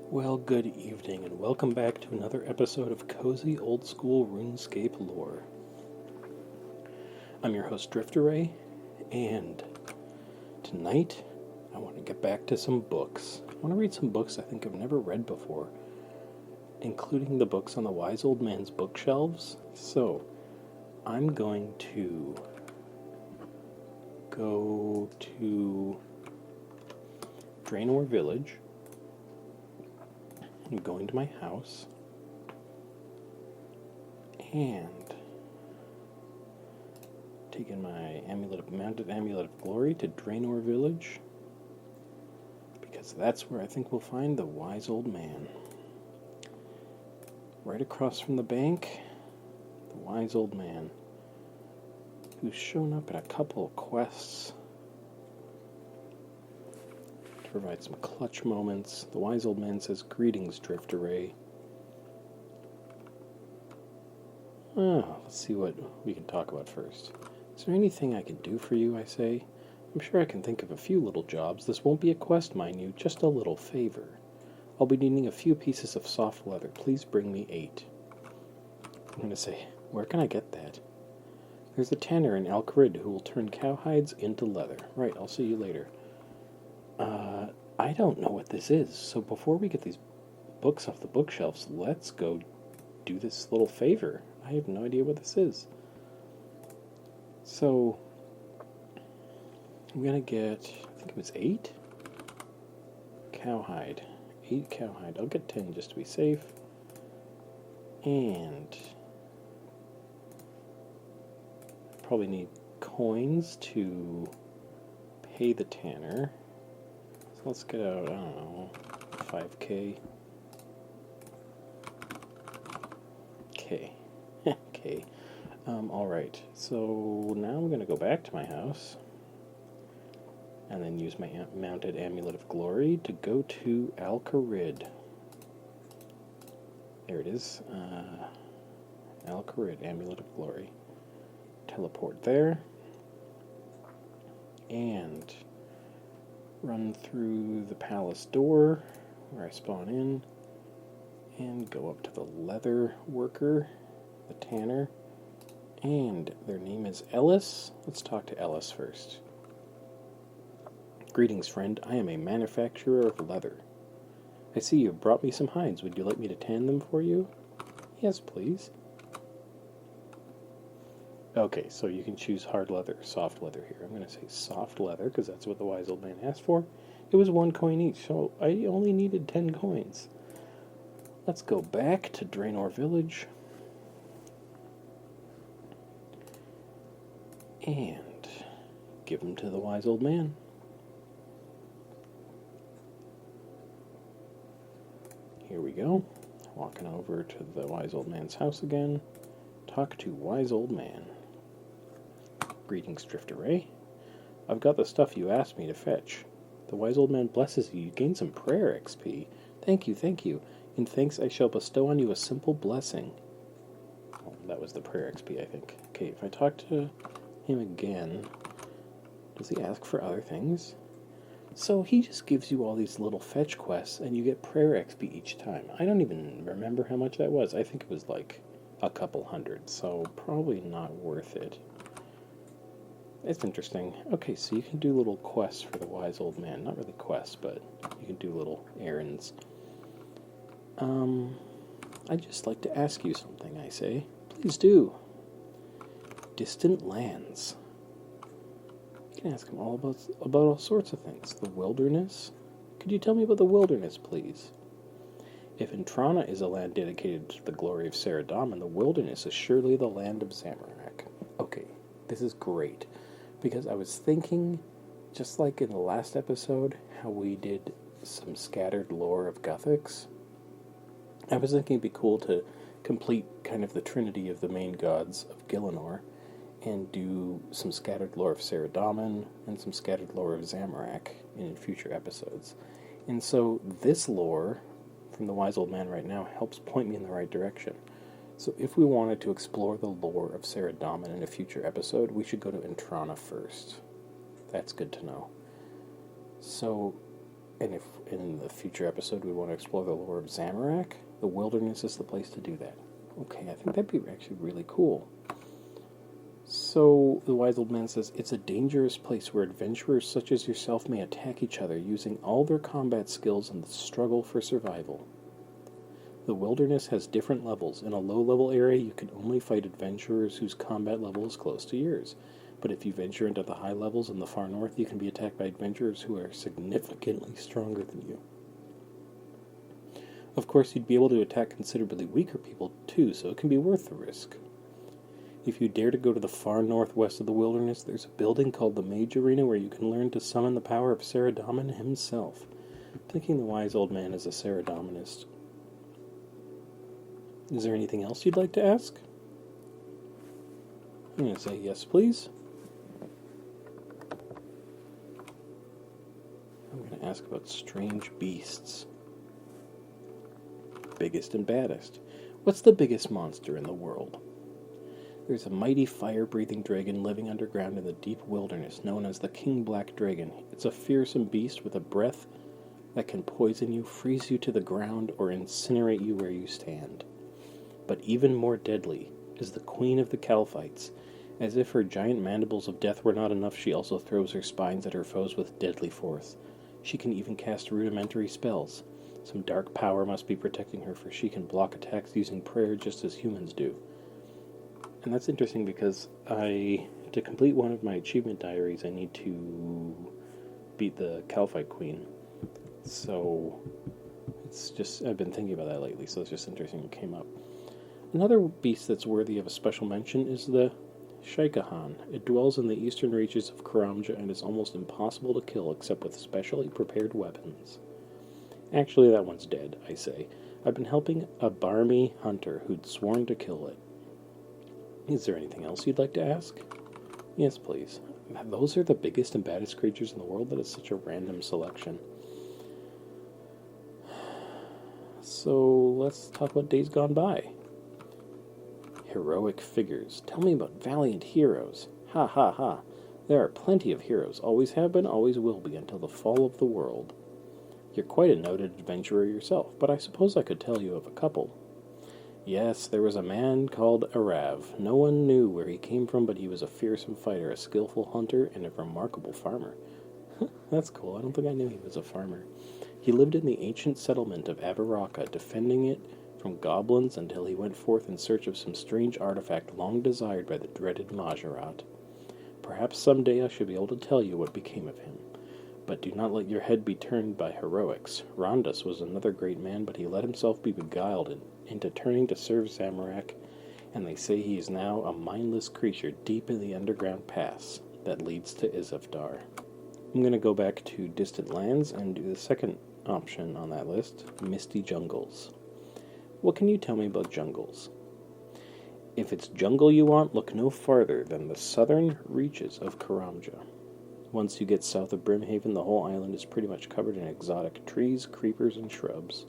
Well, good evening, and welcome back to another episode of Cozy Old School RuneScape Lore. I'm your host, Drifteray, and tonight I want to get back to some books. I want to read some books I think I've never read before, including the books on the Wise Old Man's bookshelves. So, I'm going to go to Draynor Village. I'm going to my house and taking my mounted amulet of glory to Draynor Village, because that's where I think we'll find the wise old man. Right across from the bank, the wise old man, who's shown up in a couple of quests to provide some clutch moments. The wise old man says, "Greetings, Drifteray." Let's see what we can talk about first. Is there anything I can do for you, I say? I'm sure I can think of a few little jobs. This won't be a quest, mind you, just a little favor. I'll be needing a few pieces of soft leather. Please bring me 8. I'm going to say, where can I get that? There's a tanner in Alcarid who will turn cowhides into leather. Right, I'll see you later. I don't know what this is, so before we get these books off the bookshelves, let's go do this little favor. I have no idea what this is. So, I'm going to get, I think it was 8? Cowhide. 8 cowhide. I'll get 10 just to be safe. And probably need coins to pay the tanner. So let's get out, I don't know, 5k. Okay. Okay. Alright, so now I'm going to go back to my house and then use my mounted amulet of glory to go to Alcarid. There it is. Alcarid, amulet of glory. Teleport there and run through the palace door where I spawn in and go up to the leather worker, the tanner, and their name is Ellis. Let's talk to Ellis first. Greetings, friend. I am a manufacturer of leather. I see you have brought me some hides. Would you like me to tan them for you? Yes, please. Okay, so you can choose hard leather or soft leather here. I'm going to say soft leather because that's what the wise old man asked for. It was 1 coin each, so I only needed 10 coins. Let's go back to Draynor Village and give them to the wise old man. Here we go. Walking over to the wise old man's house again. Talk to wise old man. Greetings, Drifteray. I've got the stuff you asked me to fetch. The wise old man blesses you. You gain some prayer XP. Thank you, thank you. In thanks, I shall bestow on you a simple blessing. Oh, that was the prayer XP, I think. Okay, if I talk to him again, does he ask for other things? So he just gives you all these little fetch quests, and you get prayer XP each time. I don't even remember how much that was. I think it was like a couple hundred, so probably not worth it. It's interesting. Okay, so you can do little quests for the wise old man. Not really quests, but you can do little errands. I'd just like to ask you something, I say. Please do. Distant lands. You can ask him all about all sorts of things. The wilderness. Could you tell me about the wilderness, please? If Intrana is a land dedicated to the glory of Saradomin, the wilderness is surely the land of Zamorak. Okay, this is great. Because I was thinking, just like in the last episode, how we did some scattered lore of Gothics, I was thinking it'd be cool to complete kind of the trinity of the main gods of Gielinor and do some scattered lore of Saradomin and some scattered lore of Zamorak in future episodes. And so this lore from the wise old man right now helps point me in the right direction. So if we wanted to explore the lore of Saradomin in a future episode, we should go to Intrana first. That's good to know. So And if in the future episode we want to explore the lore of Zamorak, the wilderness is the place to do that. Okay, I think that'd be actually really cool. So, the wise old man says, it's a dangerous place where adventurers such as yourself may attack each other using all their combat skills in the struggle for survival. The wilderness has different levels. In a low-level area, you can only fight adventurers whose combat level is close to yours. But if you venture into the high levels in the far north, you can be attacked by adventurers who are significantly stronger than you. Of course, you'd be able to attack considerably weaker people, too, so it can be worth the risk. If you dare to go to the far northwest of the wilderness, there's a building called the Mage Arena where you can learn to summon the power of Saradomin himself. I'm thinking the wise old man is a Saradominist. Is there anything else you'd like to ask? I'm going to say yes, please. I'm going to ask about strange beasts. Biggest and baddest. What's the biggest monster in the world? There's a mighty fire-breathing dragon living underground in the deep wilderness, known as the King Black Dragon. It's a fearsome beast with a breath that can poison you, freeze you to the ground, or incinerate you where you stand. But even more deadly is the Queen of the Calphites. As if her giant mandibles of death were not enough, she also throws her spines at her foes with deadly force. She can even cast rudimentary spells. Some dark power must be protecting her, for she can block attacks using prayer just as humans do. And that's interesting because to complete one of my achievement diaries, I need to beat the Calphite Queen. So, I've been thinking about that lately, so it's just interesting it came up. Another beast that's worthy of a special mention is the Shaikahan. It dwells in the eastern reaches of Karamja and is almost impossible to kill except with specially prepared weapons. Actually, that one's dead, I say. I've been helping a Barmy hunter who'd sworn to kill it. Is there anything else you'd like to ask? Yes, please. Those are the biggest and baddest creatures in the world. That is such a random selection. So, let's talk about days gone by. Heroic figures. Tell me about valiant heroes. Ha ha ha. There are plenty of heroes. Always have been, always will be, until the fall of the world. You're quite a noted adventurer yourself, but I suppose I could tell you of a couple. Yes, there was a man called Arav. No one knew where he came from, but he was a fearsome fighter, a skillful hunter, and a remarkable farmer. That's cool. I don't think I knew he was a farmer. He lived in the ancient settlement of Avaraka, defending it from goblins until he went forth in search of some strange artifact long desired by the dreaded Majorat. Perhaps someday I shall be able to tell you what became of him. But do not let your head be turned by heroics. Rondas was another great man, but he let himself be beguiled into turning to serve Zamorak, and they say he is now a mindless creature deep in the underground pass that leads to Izafdar. I'm going to go back to Distant Lands and do the second option on that list, Misty Jungles. What can you tell me about jungles? If it's jungle you want, look no farther than the southern reaches of Karamja. Once you get south of Brimhaven, the whole island is pretty much covered in exotic trees, creepers, and shrubs.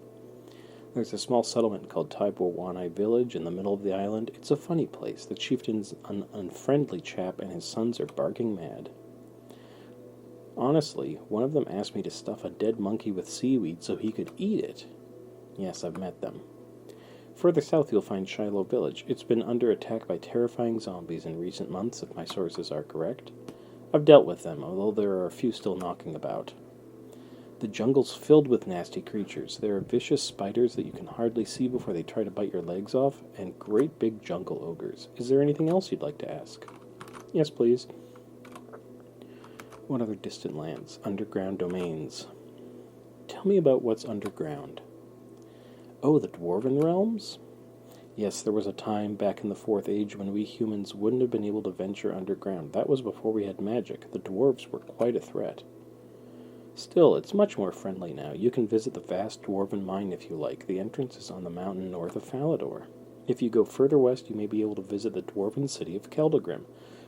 There's a small settlement called Draynor Village in the middle of the island. It's a funny place. The chieftain's an unfriendly chap, and his sons are barking mad. Honestly, one of them asked me to stuff a dead monkey with seaweed so he could eat it. Yes, I've met them. Further south you'll find Shiloh Village. It's been under attack by terrifying zombies in recent months, if my sources are correct. I've dealt with them, although there are a few still knocking about. The jungle's filled with nasty creatures. There are vicious spiders that you can hardly see before they try to bite your legs off, and great big jungle ogres. Is there anything else you'd like to ask? Yes, please. What other distant lands? Underground domains. Tell me about what's underground. Oh, the Dwarven Realms? Yes, there was a time back in the Fourth Age when we humans wouldn't have been able to venture underground. That was before we had magic. The dwarves were quite a threat. Still, it's much more friendly now. You can visit the vast Dwarven mine if you like. The entrance is on the mountain north of Falador. If you go further west, you may be able to visit the Dwarven city of Keldagrim,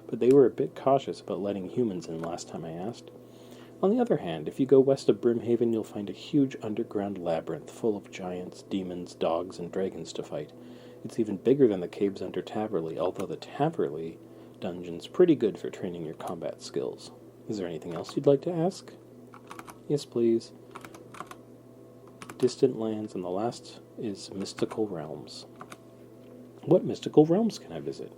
but they were a bit cautious about letting humans in last time I asked. On the other hand, if you go west of Brimhaven, you'll find a huge underground labyrinth full of giants, demons, dogs, and dragons to fight. It's even bigger than the caves under Taverley, although the Taverley dungeon's pretty good for training your combat skills. Is there anything else you'd like to ask? Yes, please. distant lands, and the last is mystical realms. What mystical realms can I visit?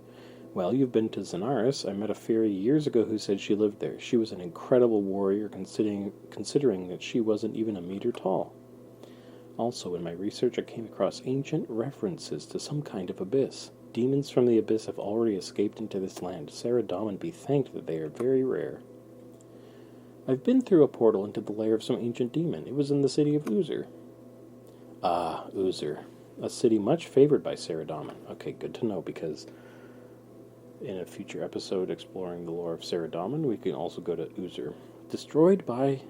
Well, you've been to Zenaris. I met a fairy years ago who said she lived there. She was an incredible warrior, considering that she wasn't even a meter tall. Also, in my research, I came across ancient references to some kind of abyss. Demons from the abyss have already escaped into this land. Saradomin be thanked that they are very rare. I've been through a portal into the lair of some ancient demon. It was in the city of Uzer. Ah, Uzer. A city much favored by Saradomin. Okay, good to know, because in a future episode exploring the lore of Saradomin, we can also go to Uzer. Destroyed by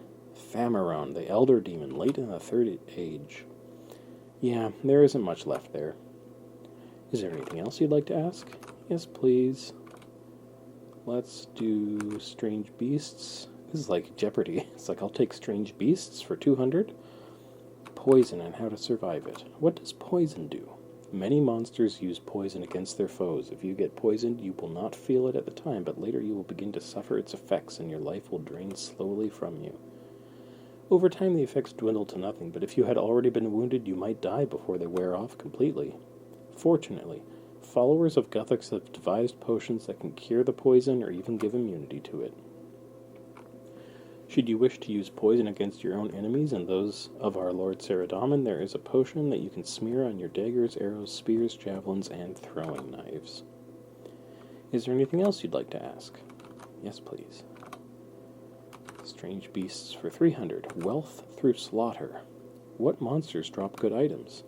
Thamaron, the elder demon, late in the Third Age. Yeah, there isn't much left there. Is there anything else you'd like to ask? Yes, please. Let's do Strange Beasts. This is like Jeopardy. It's like, I'll take Strange Beasts for 200. Poison and how to survive it. What does poison do? Many monsters use poison against their foes. If you get poisoned, you will not feel it at the time, but later you will begin to suffer its effects and your life will drain slowly from you. Over time, the effects dwindle to nothing, but if you had already been wounded, you might die before they wear off completely. Fortunately, followers of Guthix have devised potions that can cure the poison or even give immunity to it. Should you wish to use poison against your own enemies and those of our Lord Saradomin, there is a potion that you can smear on your daggers, arrows, spears, javelins, and throwing knives. Is there anything else you'd like to ask? Yes, please. Strange Beasts for 300. Wealth through slaughter. What monsters drop good items?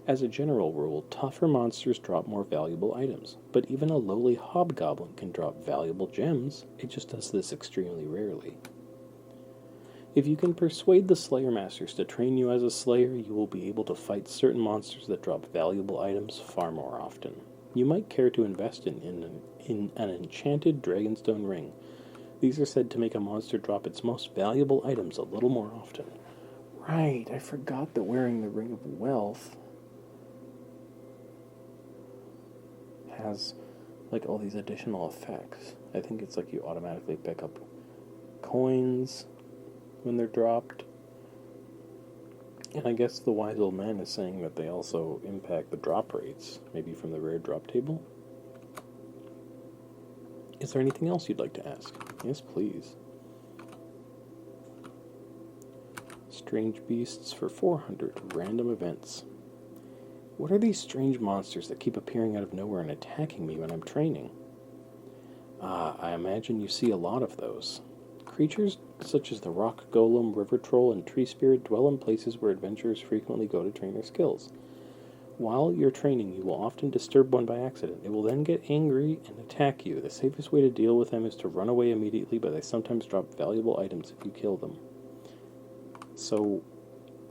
As a general rule, tougher monsters drop more valuable items, but even a lowly hobgoblin can drop valuable gems. It just does this extremely rarely. If you can persuade the Slayer Masters to train you as a Slayer, you will be able to fight certain monsters that drop valuable items far more often. You might care to invest in an enchanted Dragonstone ring. These are said to make a monster drop its most valuable items a little more often. Right, I forgot that wearing the Ring of Wealth has like all these additional effects. I think it's like you automatically pick up coins when they're dropped. And I guess the wise old man is saying that they also impact the drop rates, maybe from the rare drop table. Is there anything else you'd like to ask? Yes, please. Strange Beasts for 400. Random events. What are these strange monsters that keep appearing out of nowhere and attacking me when I'm training? I imagine you see a lot of those. Creatures such as the rock golem, river troll, and tree spirit dwell in places where adventurers frequently go to train their skills. While you're training, you will often disturb one by accident. It will then get angry and attack you. The safest way to deal with them is to run away immediately, but they sometimes drop valuable items if you kill them. So,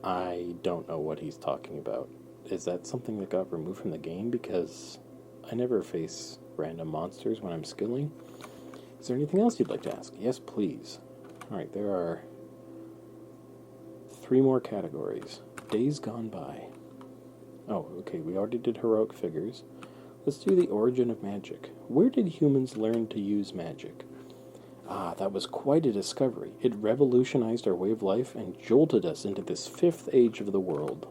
I don't know what he's talking about. Is that something that got removed from the game? Because I never face random monsters when I'm skilling. Is there anything else you'd like to ask? Yes, please. Alright, there are 3 more categories. Days gone by. Oh, okay, we already did heroic figures. Let's do the origin of magic. Where did humans learn to use magic? That was quite a discovery. It revolutionized our way of life and jolted us into this 5th age of the world.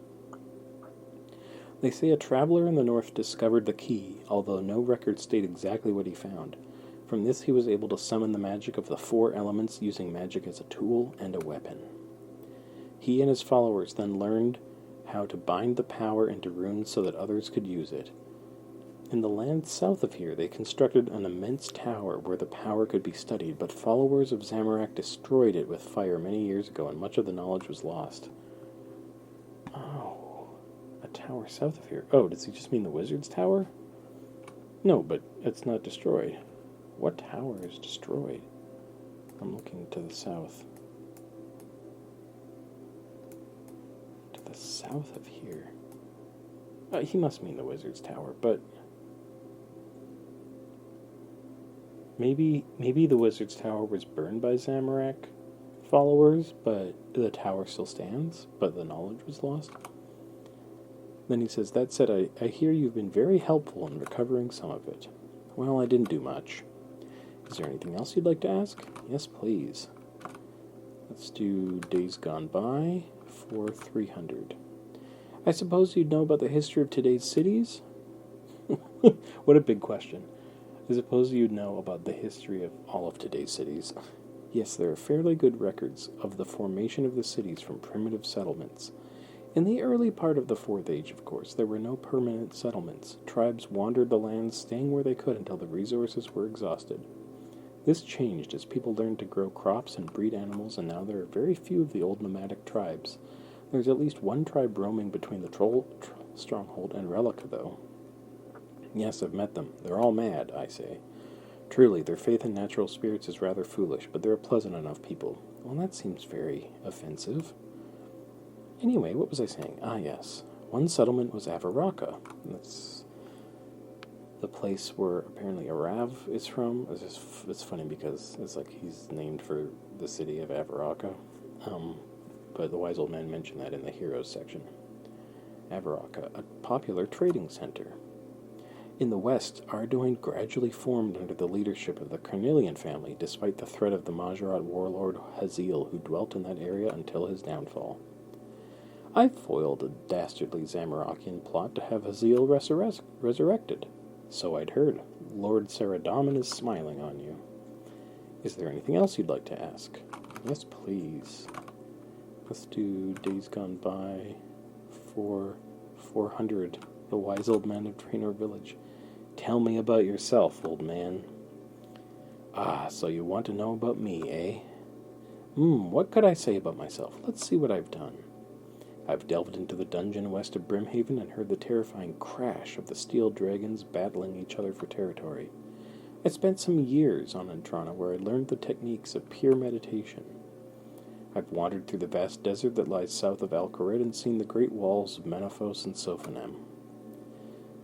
They say a traveler in the north discovered the key, although no records state exactly what he found. From this he was able to summon the magic of the 4 elements using magic as a tool and a weapon. He and his followers then learned how to bind the power into runes so that others could use it. In the land south of here, they constructed an immense tower where the power could be studied, but followers of Zamorak destroyed it with fire many years ago, and much of the knowledge was lost. Oh, a tower south of here. Oh, does he just mean the wizard's tower? No, but it's not destroyed. What tower is destroyed? I'm looking to the south. To the south of here. He must mean the wizard's tower, but maybe the wizard's tower was burned by Zamorak followers, but the tower still stands, but the knowledge was lost. Then he says, that said, I hear you've been very helpful in recovering some of it. Well, I didn't do much. Is there anything else you'd like to ask? Yes, please. Let's do Days Gone By before 300. I suppose you'd know about the history of today's cities? What a big question. I suppose you'd know about the history of all of today's cities. Yes, there are fairly good records of the formation of the cities from primitive settlements. In the early part of the Fourth Age, of course, there were no permanent settlements. Tribes wandered the lands, staying where they could until the resources were exhausted. This changed as people learned to grow crops and breed animals, and now there are very few of the old nomadic tribes. There's at least one tribe roaming between the Troll stronghold and Relica, though. Yes, I've met them. They're all mad, I say. Truly, their faith in natural spirits is rather foolish, but they're a pleasant enough people. Well, that seems very offensive. Anyway, what was I saying? Ah, yes. One settlement was Avaraka. That's the place where apparently Arav is from. It's funny because it's like he's named for the city of Avaraka. But the wise old man mentioned that in the heroes section. Avaraka, a popular trading center. In the west, Ardoin gradually formed under the leadership of the Carnelian family, despite the threat of the Majorat warlord Haziel, who dwelt in that area until his downfall. I foiled a dastardly Zamorakian plot to have Haziel resurrected. So I'd heard. Lord Saradomin is smiling on you. Is there anything else you'd like to ask? Yes, please. Let's do Days Gone By 400, the wise old man of Draynor Village. Tell me about yourself, old man. Ah, so you want to know about me, eh? What could I say about myself? Let's see what I've done. I've delved into the dungeon west of Brimhaven and heard the terrifying crash of the steel dragons battling each other for territory. I spent some years on Antrana where I learned the techniques of pure meditation. I've wandered through the vast desert that lies south of Alcarid and seen the great walls of Menaphos and Sophanem.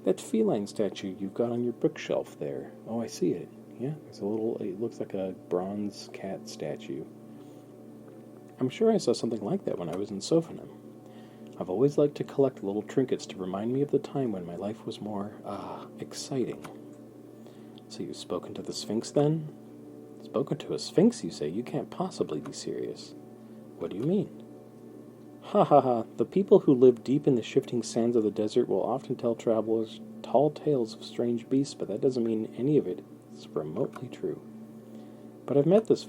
That feline statue you've got on your bookshelf there. Oh, I see it. Yeah, there's it looks like a bronze cat statue. I'm sure I saw something like that when I was in Sophanem. I've always liked to collect little trinkets to remind me of the time when my life was more, exciting. So you've spoken to the Sphinx, then? Spoken to a Sphinx, you say? You can't possibly be serious. What do you mean? Ha ha ha, the people who live deep in the shifting sands of the desert will often tell travelers tall tales of strange beasts, but that doesn't mean any of it is remotely true. But I've met this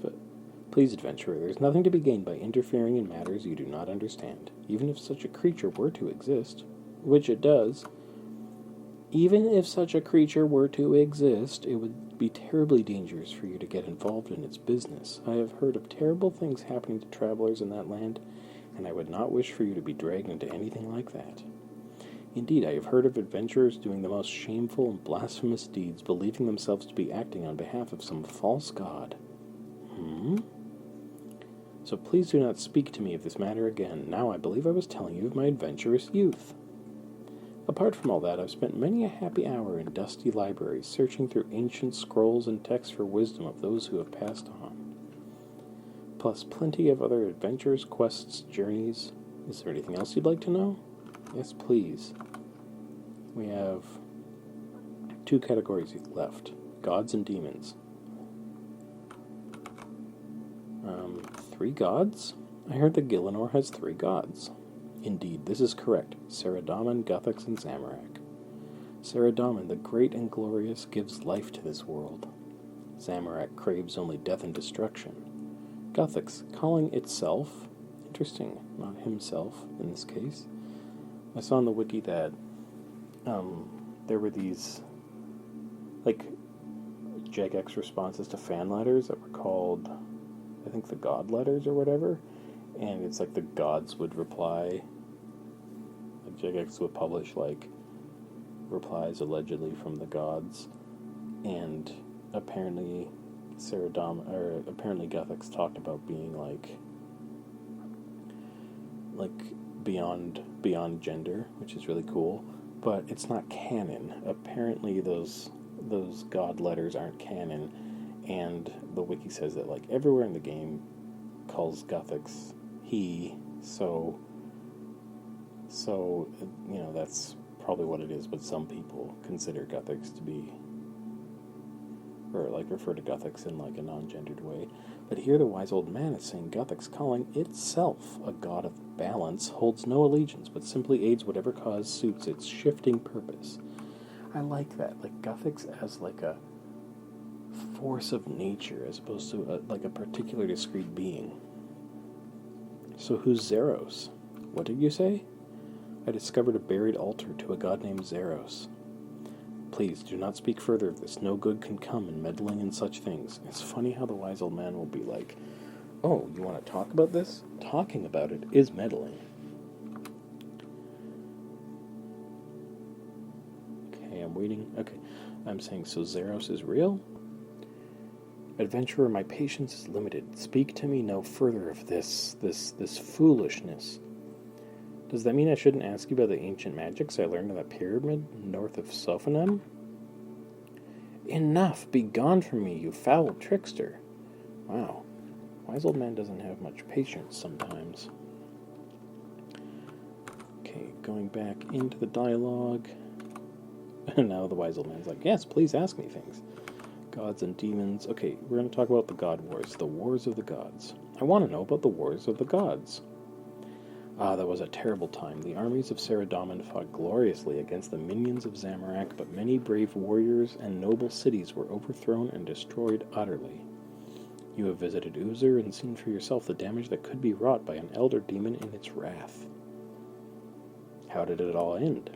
Please, adventurer, there's nothing to be gained by interfering in matters you do not understand. Even if such a creature were to exist, which it does, even if such a creature were to exist, it would be terribly dangerous for you to get involved in its business. I have heard of terrible things happening to travelers in that land, and I would not wish for you to be dragged into anything like that. Indeed, I have heard of adventurers doing the most shameful and blasphemous deeds, believing themselves to be acting on behalf of some false god. So please do not speak to me of this matter again. Now I believe I was telling you of my adventurous youth. Apart from all that, I've spent many a happy hour in dusty libraries, searching through ancient scrolls and texts for wisdom of those who have passed on. Plus plenty of other adventures, quests, journeys. Is there anything else you'd like to know? Yes, please. We have 2 categories left. Gods and demons. 3 gods? I heard that Gielinor has 3 gods. Indeed, this is correct. Saradomin, Guthix, and Zamorak. Saradomin, the great and glorious, gives life to this world. Zamorak craves only death and destruction. Guthix, calling itself, interesting, not himself in this case. I saw in the wiki that there were these, like, Jagex responses to fan letters that were called, I think, the God letters or whatever, and it's like the gods would reply, like Jagex would publish, like, replies allegedly from the gods, and apparently apparently Guthix talked about being, like beyond gender, which is really cool, but it's not canon. Apparently those god letters aren't canon, and the wiki says that, like, everywhere in the game calls Guthix he, so you know, that's probably what it is, but some people consider Guthix to be, or, like, refer to Guthix in, like, a non-gendered way. But here the wise old man is saying Gothic's calling itself a god of balance holds no allegiance, but simply aids whatever cause suits its shifting purpose. I like that. Like, Gothic's as like a force of nature as opposed to like a particular discrete being. So who's Zeros? What did you say? I discovered a buried altar to a god named Zeros. Please, do not speak further of this. No good can come in meddling in such things. It's funny how the wise old man will be like, oh, you want to talk about this? Talking about it is meddling. Okay, I'm waiting. Okay, I'm saying, so Zeros is real? Adventurer, my patience is limited. Speak to me no further of this foolishness. Does that mean I shouldn't ask you about the ancient magics I learned in the pyramid north of Sophonem? Enough! Be gone from me, you foul trickster! Wow. Wise old man doesn't have much patience sometimes. Okay, going back into the dialogue. And now the wise old man's like, yes, please ask me things. Gods and demons. Okay, we're going to talk about the god wars. The wars of the gods. I want to know about the wars of the gods. Ah, that was a terrible time. The armies of Saradomin fought gloriously against the minions of Zamorak, but many brave warriors and noble cities were overthrown and destroyed utterly. You have visited Uzur and seen for yourself the damage that could be wrought by an elder demon in its wrath. How did it all end?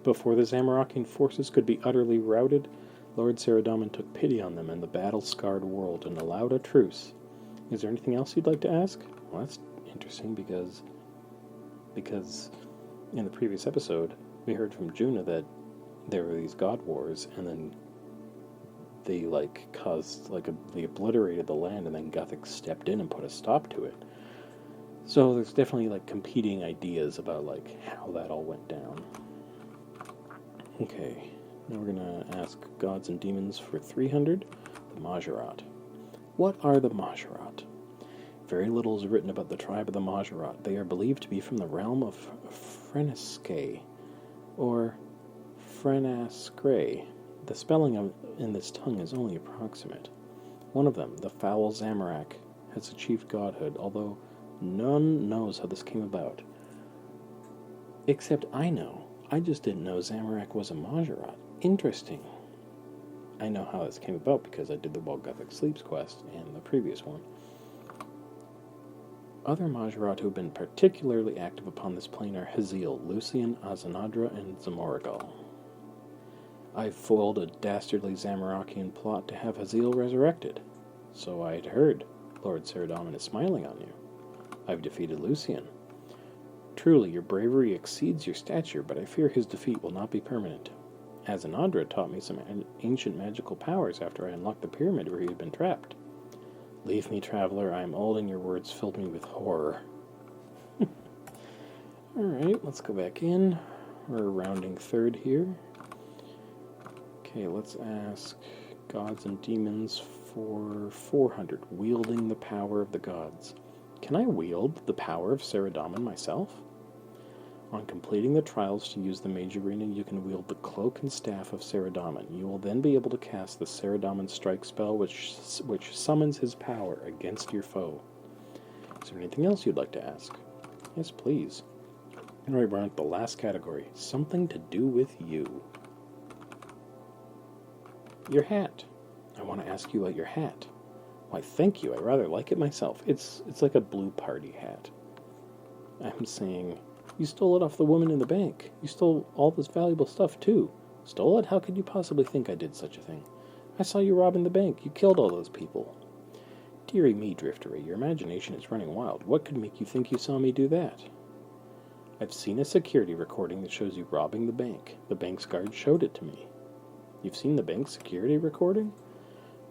Before the Zamorakian forces could be utterly routed, Lord Saradomin took pity on them and the battle-scarred world and allowed a truce. Is there anything else you'd like to ask? Well, that's interesting because in the previous episode we heard from Juna that there were these god wars and then they they obliterated the land and then Gothic stepped in and put a stop to it. So there's definitely competing ideas about how that all went down. Okay, now we're gonna ask gods and demons for 300. The Majorat. What are the Majorat? Very little is written about the tribe of the Majorat. They are believed to be from the realm of Frenesque, or Frenascre. The spelling in this tongue is only approximate. One of them, the foul Zamorak, has achieved godhood, although none knows how this came about. Except I know. I just didn't know Zamorak was a Majorat. Interesting. I know how this came about because I did the While Gothic Sleeps quest and the previous one. Other Majorat who have been particularly active upon this plane are Haziel, Lucian, Azanadra, and Zamoragal. I've foiled a dastardly Zamorakian plot to have Haziel resurrected. So I had heard. Lord Saradomin is smiling on you. I've defeated Lucian. Truly, your bravery exceeds your stature, but I fear his defeat will not be permanent. Azanadra taught me some ancient magical powers after I unlocked the pyramid where he had been trapped. Leave me, traveler. I am old and your words filled me with horror. Alright, let's go back in. We're rounding third here. Okay, let's ask gods and demons for 400. Wielding the power of the gods. Can I wield the power of Saradomin myself? On completing the trials to use the Mage Arena, you can wield the cloak and staff of Saradomin. You will then be able to cast the Saradomin Strike spell, which summons his power against your foe. Is there anything else you'd like to ask? Yes, please. Alright, we're on to the last category. Something to do with you. Your hat. I want to ask you about your hat. Why, thank you. I rather like it myself. It's like a blue party hat. I'm saying, you stole it off the woman in the bank. You stole all this valuable stuff, too. Stole it? How could you possibly think I did such a thing? I saw you robbing the bank. You killed all those people. Dearie me, Driftery, your imagination is running wild. What could make you think you saw me do that? I've seen a security recording that shows you robbing the bank. The bank's guard showed it to me. You've seen the bank's security recording?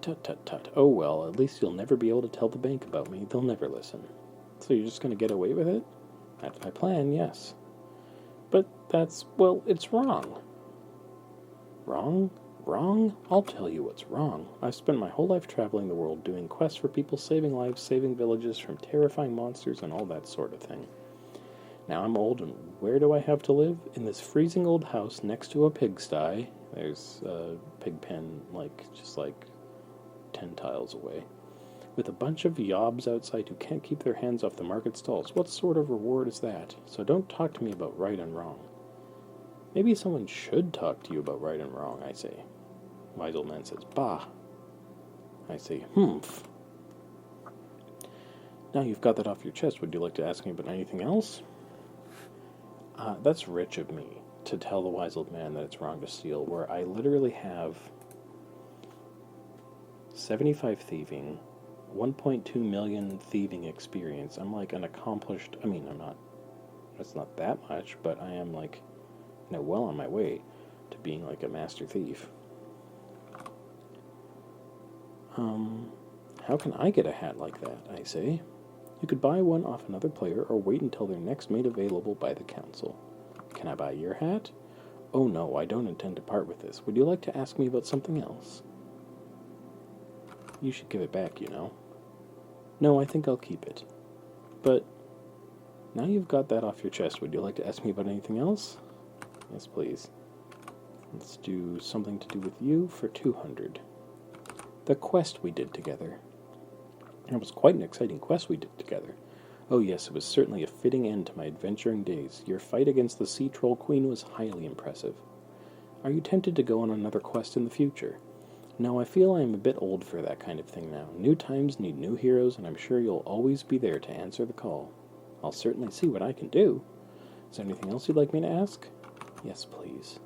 Tut, tut, tut. Oh, well, at least you'll never be able to tell the bank about me. They'll never listen. So you're just going to get away with it? That's my plan, yes. But it's wrong. Wrong? Wrong? I'll tell you what's wrong. I've spent my whole life traveling the world doing quests for people, saving lives, saving villages from terrifying monsters and all that sort of thing. Now I'm old, and where do I have to live? In this freezing old house next to a pigsty. There's a pig pen, just 10 tiles away. with a bunch of yobs outside who can't keep their hands off the market stalls. What sort of reward is that? So don't talk to me about right and wrong. Maybe someone should talk to you about right and wrong, I say. Wise old man says, bah. I say, humph. Now you've got that off your chest, would you like to ask me about anything else? That's rich of me to tell the wise old man that it's wrong to steal, where I literally have 75 thieving, 1.2 million thieving experience. I'm like an accomplished, I'm not, it's not that much, but I am like, well on my way to being like a master thief. How can I get a hat like that, I say? You could buy one off another player or wait until they're next made available by the council. Can I buy your hat? Oh no, I don't intend to part with this. Would you like to ask me about something else? You should give it back, you know. No, I think I'll keep it. But now you've got that off your chest, would you like to ask me about anything else? Yes, please. Let's do something to do with you for 200. The quest we did together. It was quite an exciting quest we did together. Oh yes, it was certainly a fitting end to my adventuring days. Your fight against the Sea Troll Queen was highly impressive. Are you tempted to go on another quest in the future? No, I feel I am a bit old for that kind of thing now. New times need new heroes, and I'm sure you'll always be there to answer the call. I'll certainly see what I can do. Is there anything else you'd like me to ask? Yes, please.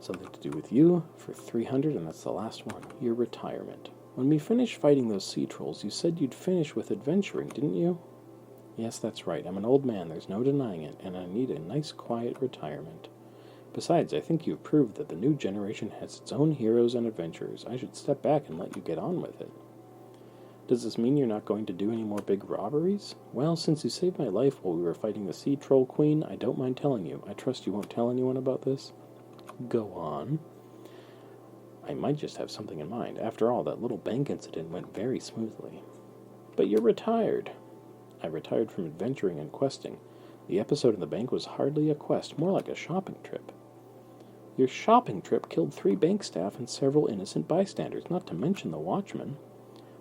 Something to do with you for 300, and that's the last one. Your retirement. When we finished fighting those sea trolls, you said you'd finish with adventuring, didn't you? Yes, that's right. I'm an old man, there's no denying it, and I need a nice, quiet retirement. Besides, I think you've proved that the new generation has its own heroes and adventurers. I should step back and let you get on with it. Does this mean you're not going to do any more big robberies? Well, since you saved my life while we were fighting the Sea Troll Queen, I don't mind telling you. I trust you won't tell anyone about this? Go on. I might just have something in mind. After all, that little bank incident went very smoothly. But you're retired. I retired from adventuring and questing. The episode in the bank was hardly a quest, more like a shopping trip. Your shopping trip killed 3 bank staff and several innocent bystanders, not to mention the watchman.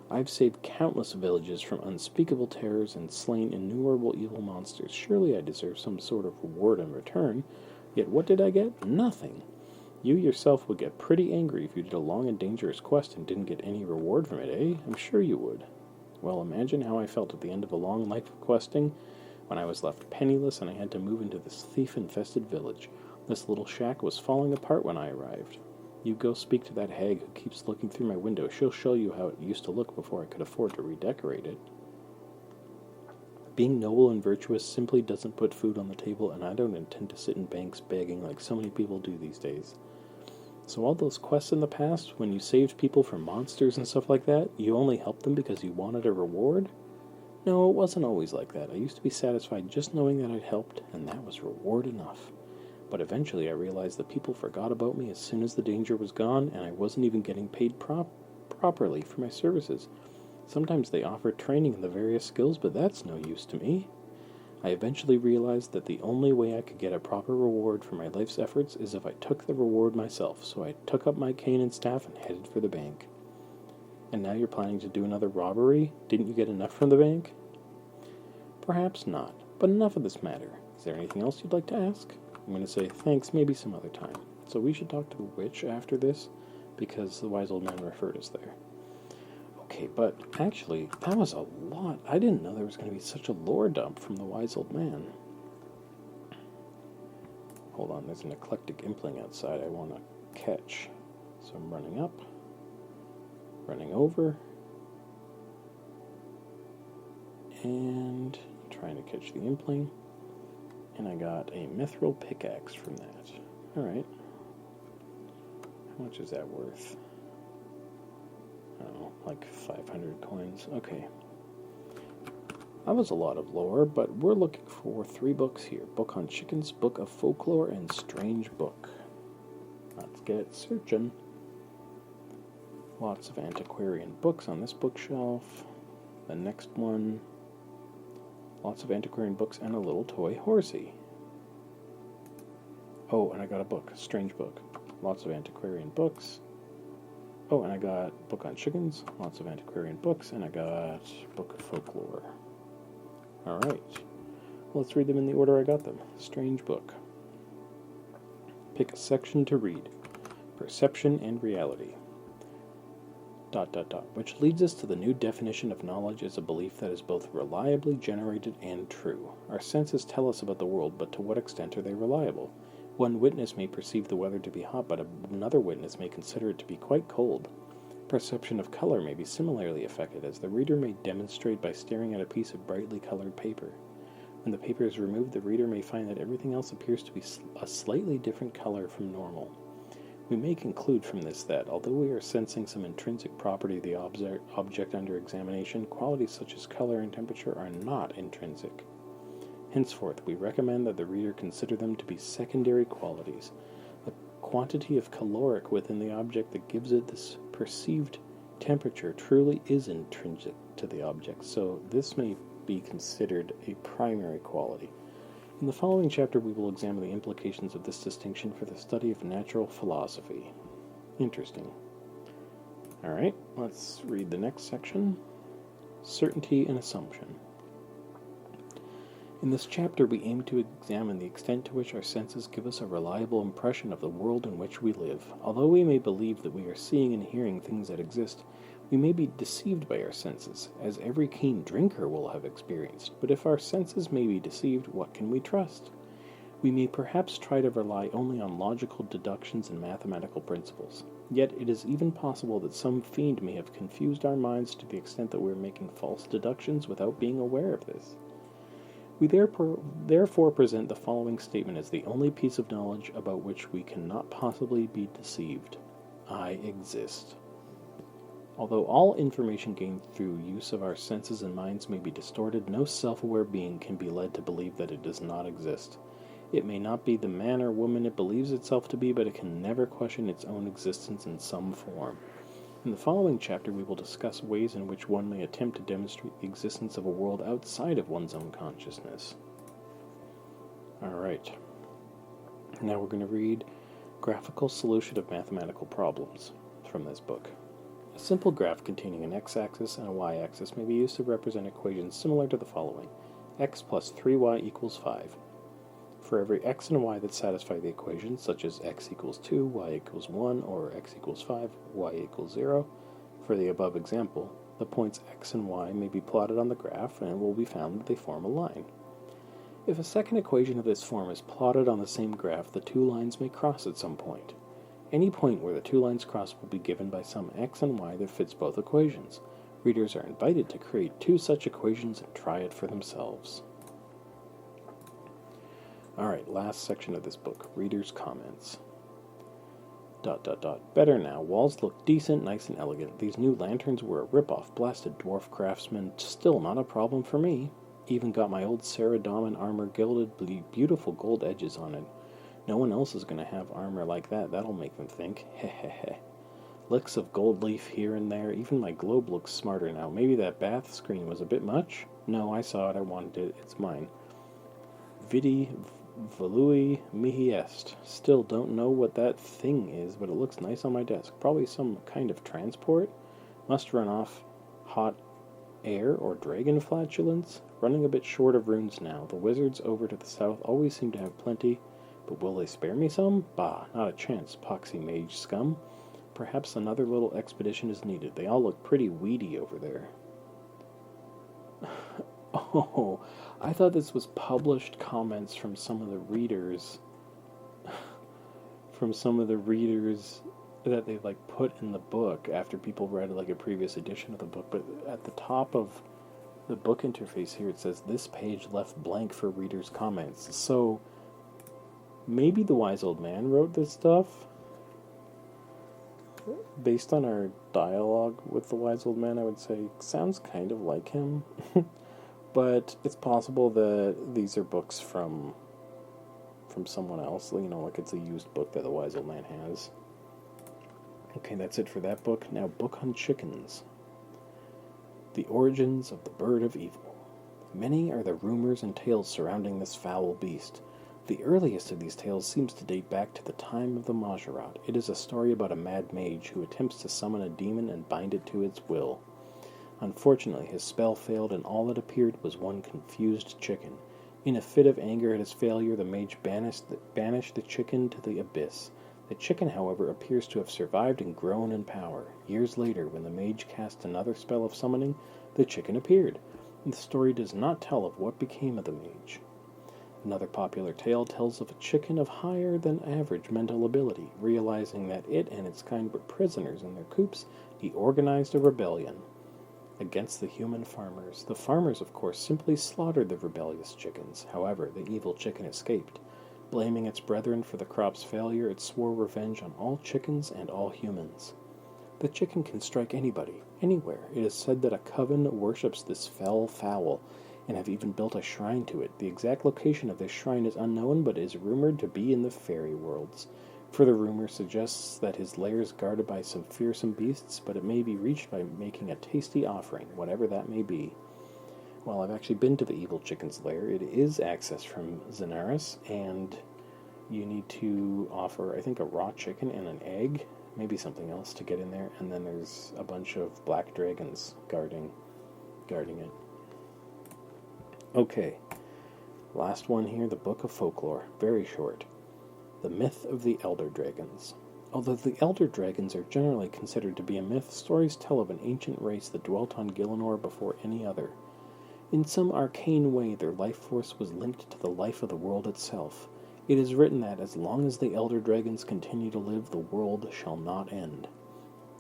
I've saved countless villages from unspeakable terrors and slain innumerable evil monsters. Surely I deserve some sort of reward in return. Yet what did I get? Nothing. You yourself would get pretty angry if you did a long and dangerous quest and didn't get any reward from it, eh? I'm sure you would. Well, imagine how I felt at the end of a long life of questing, when I was left penniless and I had to move into this thief-infested village. This little shack was falling apart when I arrived. You go speak to that hag who keeps looking through my window. She'll show you how it used to look before I could afford to redecorate it. Being noble and virtuous simply doesn't put food on the table, and I don't intend to sit in banks begging like so many people do these days. So all those quests in the past, when you saved people from monsters and stuff like that, you only helped them because you wanted a reward? No, it wasn't always like that. I used to be satisfied just knowing that I'd helped, and that was reward enough. But eventually I realized that people forgot about me as soon as the danger was gone, and I wasn't even getting paid properly for my services. Sometimes they offered training in the various skills, but that's no use to me. I eventually realized that the only way I could get a proper reward for my life's efforts is if I took the reward myself, so I took up my cane and staff and headed for the bank. And now you're planning to do another robbery? Didn't you get enough from the bank? Perhaps not, but enough of this matter. Is there anything else you'd like to ask? I'm going to say thanks, maybe some other time. So we should talk to the witch after this, because the wise old man referred us there. Okay, but actually, that was a lot. I didn't know there was going to be such a lore dump from the wise old man. Hold on, there's an eclectic impling outside I want to catch. So I'm running up, running over, and trying to catch the impling. And I got a mithril pickaxe from that. Alright. How much is that worth? I don't know, like 500 coins. Okay. That was a lot of lore, but we're looking for 3 books here. Book on chickens, book of folklore, and strange book. Let's get searching. Lots of antiquarian books on this bookshelf. The next one. Lots of antiquarian books and a little toy horsey. Oh, and I got a book. Strange book. Lots of antiquarian books. Oh, and I got book on chickens, lots of antiquarian books, and I got book of folklore. All right. Let's read them in the order I got them. Strange book. Pick a section to read. Perception and reality. ... Which leads us to the new definition of knowledge as a belief that is both reliably generated and true. Our senses tell us about the world, but to what extent are they reliable? One witness may perceive the weather to be hot, but another witness may consider it to be quite cold. Perception of color may be similarly affected, as the reader may demonstrate by staring at a piece of brightly colored paper. When the paper is removed, the reader may find that everything else appears to be a slightly different color from normal. We may conclude from this that, although we are sensing some intrinsic property of the object under examination, qualities such as color and temperature are not intrinsic. Henceforth, we recommend that the reader consider them to be secondary qualities. The quantity of caloric within the object that gives it this perceived temperature truly is intrinsic to the object, so this may be considered a primary quality. In the following chapter, we will examine the implications of this distinction for the study of natural philosophy. Interesting. All right, let's read the next section. Certainty and assumption. In this chapter, we aim to examine the extent to which our senses give us a reliable impression of the world in which we live. Although we may believe that we are seeing and hearing things that exist, we may be deceived by our senses, as every keen drinker will have experienced. But if our senses may be deceived, what can we trust? We may perhaps try to rely only on logical deductions and mathematical principles. Yet it is even possible that some fiend may have confused our minds to the extent that we are making false deductions without being aware of this. We therefore present the following statement as the only piece of knowledge about which we cannot possibly be deceived. I exist. Although all information gained through use of our senses and minds may be distorted, no self-aware being can be led to believe that it does not exist. It may not be the man or woman it believes itself to be, but it can never question its own existence in some form. In the following chapter, we will discuss ways in which one may attempt to demonstrate the existence of a world outside of one's own consciousness. Alright. Now we're going to read Graphical Solution of Mathematical Problems from this book. A simple graph containing an x-axis and a y-axis may be used to represent equations similar to the following. X plus 3y equals 5. For every x and y that satisfy the equation, such as x equals 2, y equals 1, or x equals 5, y equals 0, for the above example, the points x and y may be plotted on the graph, and it will be found that they form a line. If a second equation of this form is plotted on the same graph, the two lines may cross at some point. Any point where the two lines cross will be given by some x and y that fits both equations. Readers are invited to create two such equations and try it for themselves. Alright, last section of this book, Reader's Comments. ... Better now. Walls look decent, nice and elegant. These new lanterns were a rip-off, blasted dwarf craftsman. Still not a problem for me. Even got my old Ceridon armor gilded, beautiful gold edges on it. No one else is going to have armor like that. That'll make them think. Hehehe. Licks of gold leaf here and there. Even my globe looks smarter now. Maybe that bath screen was a bit much? No, I saw it. I wanted it. It's mine. Vidi volui mihi est. Still don't know what that thing is, but it looks nice on my desk. Probably some kind of transport. Must run off hot air or dragon flatulence. Running a bit short of runes now. The wizards over to the south always seem to have plenty. But will they spare me some? Bah, not a chance, poxy mage scum. Perhaps another little expedition is needed. They all look pretty weedy over there. Oh, I thought this was published comments from some of the readers. From some of the readers that they put in the book after people read a previous edition of the book. But at the top of the book interface here, it says this page left blank for readers' comments. So maybe the wise old man wrote this stuff based on our dialogue with the wise old man. I would say sounds kind of like him. But it's possible that these are books from someone else, it's a used book that the wise old man has. Okay, that's it for that book. Now, book on chickens. The origins of the bird of evil. Many are the rumors and tales surrounding this foul beast. The earliest of these tales seems to date back to the time of the Majorat. It is a story about a mad mage who attempts to summon a demon and bind it to its will. Unfortunately, his spell failed, and all that appeared was one confused chicken. In a fit of anger at his failure, the mage banished the chicken to the abyss. The chicken, however, appears to have survived and grown in power. Years later, when the mage cast another spell of summoning, the chicken appeared. The story does not tell of what became of the mage. Another popular tale tells of a chicken of higher than average mental ability. Realizing that it and its kind were prisoners in their coops, he organized a rebellion against the human farmers. The farmers, of course, simply slaughtered the rebellious chickens. However, the evil chicken escaped. Blaming its brethren for the crop's failure, it swore revenge on all chickens and all humans. The chicken can strike anybody, anywhere. It is said that a coven worships this fell fowl, and have even built a shrine to it. The exact location of this shrine is unknown, but is rumored to be in the fairy worlds. Further rumor suggests that his lair is guarded by some fearsome beasts, but it may be reached by making a tasty offering, whatever that may be. Well, I've actually been to the evil chicken's lair. It is accessed from Zenaris, and you need to offer, I think, a raw chicken and an egg, maybe something else to get in there, and then there's a bunch of black dragons guarding it. Okay, last one here, the Book of Folklore. Very short. The myth of the Elder Dragons. Although the Elder Dragons are generally considered to be a myth, stories tell of an ancient race that dwelt on Gielinor before any other. In some arcane way, their life force was linked to the life of the world itself. It is written that as long as the Elder Dragons continue to live, the world shall not end.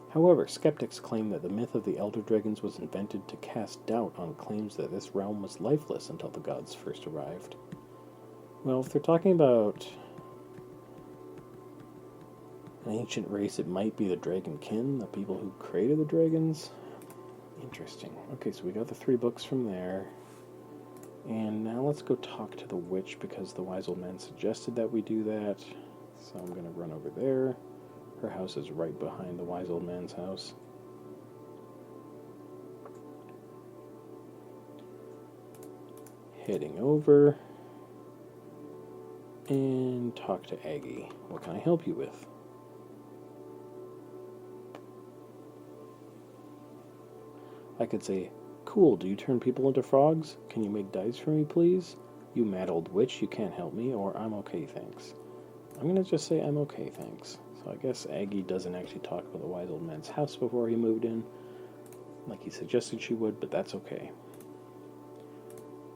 However, skeptics claim that the myth of the Elder Dragons was invented to cast doubt on claims that this realm was lifeless until the gods first arrived. Well, if they're talking about an ancient race, it might be the Dragonkin, the people who created the dragons. Interesting. Okay, so we got the 3 books from there. And now let's go talk to the witch, because the wise old man suggested that we do that. So I'm going to run over there. Her house is right behind the wise old man's house. Heading over and talk to Aggie. What can I help you with? I could say, cool, do you turn people into frogs? Can you make dice for me, please? You mad old witch, you can't help me, or I'm okay, thanks. I'm going to just say I'm okay, thanks. So I guess Aggie doesn't actually talk about the wise old man's house before he moved in, like he suggested she would, but that's okay.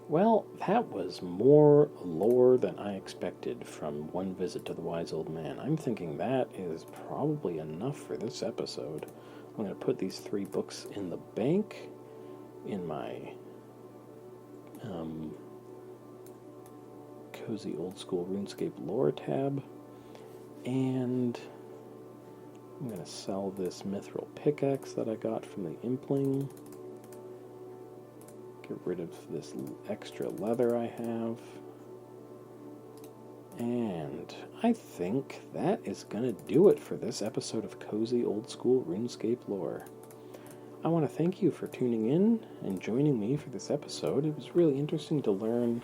Well, that was more lore than I expected from one visit to the wise old man. I'm thinking that is probably enough for this episode. I'm going to put these 3 books in the bank in my Cozy Old School RuneScape Lore tab, and I'm going to sell this mithril pickaxe that I got from the Impling. Get rid of this extra leather I have. And I think that is going to do it for this episode of Cozy Old School RuneScape Lore. I want to thank you for tuning in and joining me for this episode. It was really interesting to learn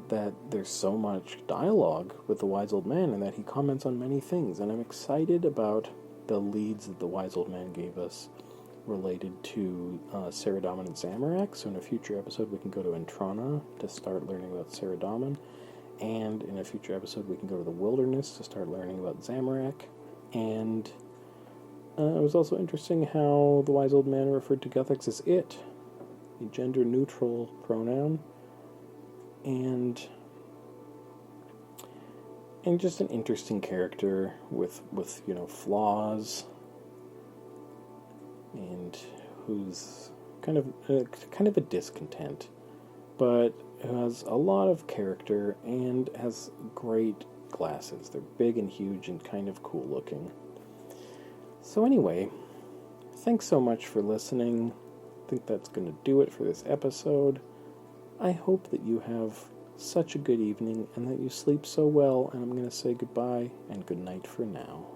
that there's so much dialogue with the Wise Old Man and that he comments on many things. And I'm excited about the leads that the Wise Old Man gave us related to Saradomin and Zamorak. So in a future episode we can go to Entrana to start learning about Saradomin. And in a future episode we can go to the Wilderness to start learning about Zamorak. And it was also interesting how the Wise Old Man referred to Guthix as it, a gender-neutral pronoun, and just an interesting character with flaws, and who's kind of a discontent, but who has a lot of character and has great glasses. They're big and huge and kind of cool looking. So anyway, thanks so much for listening. I think that's going to do it for this episode. I hope that you have such a good evening and that you sleep so well, and I'm going to say goodbye and good night for now.